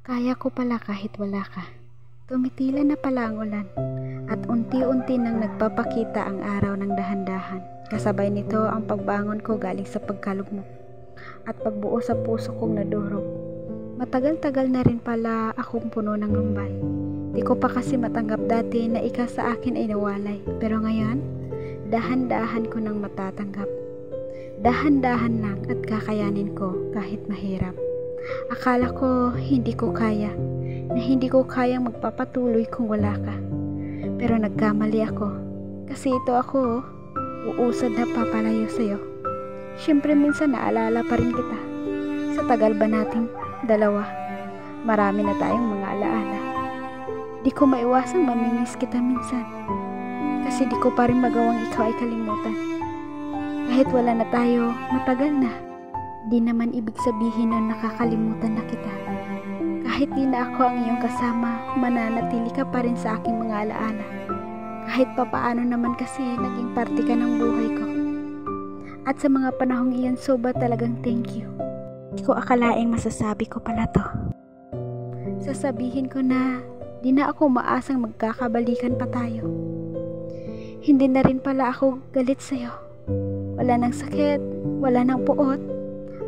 Kaya ko pala kahit wala ka. Tumitila na pala ang ulan at unti-unti nang nagpapakita ang araw ng dahan-dahan. Kasabay nito ang pagbangon ko galing sa pagkalugmok at pagbuo sa puso kong nadurog. Matagal-tagal na rin pala akong puno ng lumbay. Di ko pa kasi matanggap dati na ika sa akin ay nawalay. Pero ngayon, dahan-dahan ko nang matatanggap. Dahan-dahan lang at kakayanin ko kahit mahirap. Akala ko hindi ko kaya, na hindi ko kayang magpapatuloy kung wala ka. Pero nagkamali ako, kasi ito ako, uusad na papalayo sa'yo. Siyempre minsan naalala pa rin kita. Sa tagal ba nating dalawa, marami na tayong mga alaala. Di ko maiwasang mamimiss kita minsan, kasi di ko pa rin magawang ikaw ay kalimutan. Kahit wala na tayo, matagal na. Di naman ibig sabihin na nakakalimutan na kita. Kahit di na ako ang iyong kasama, mananatili ka pa rin sa aking mga alaala. Kahit papaano naman kasi naging parte ka ng buhay ko. At sa mga panahong iyan, soba talagang thank you. Di ko akalaing masasabi ko pala to. Sasabihin ko na di na ako maasang magkakabalikan pa tayo. Hindi na rin pala ako galit sa'yo. Wala nang sakit, wala nang puot,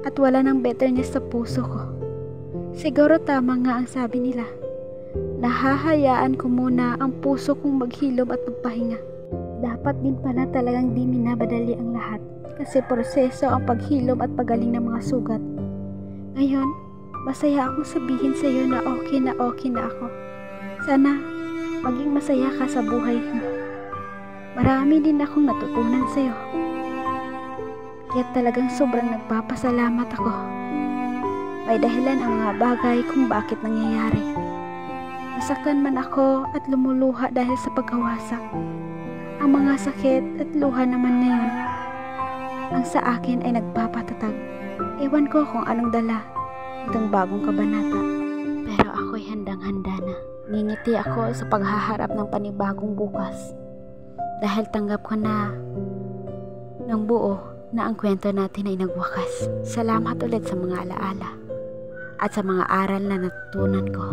at wala nang bitterness sa puso ko. Siguro tama nga ang sabi nila. Nahahayaan ko muna ang puso kong maghilom at magpahinga. Dapat din pala talagang di minabadali ang lahat, kasi proseso ang paghilom at pagaling ng mga sugat. Ngayon, masaya akong sabihin sa iyo na okay na ako. Sana maging masaya ka sa buhay mo. Marami din akong natutunan sa iyo. Kaya talagang sobrang nagpapasalamat ako. May dahilan ang mga bagay kung bakit nangyayari. Nasaktan man ako at lumuluha dahil sa pagkawasak. Ang mga sakit at luha naman na yun, ang sa akin ay nagpapatatag. Ewan ko kung anong dala itong bagong kabanata. Pero ako'y handang-handa na. Ngingiti ako sa paghaharap ng panibagong bukas. Dahil tanggap ko na ng buo na ang kwento natin ay nagwakas. Salamat ulit sa mga alaala at sa mga aral na natutunan ko.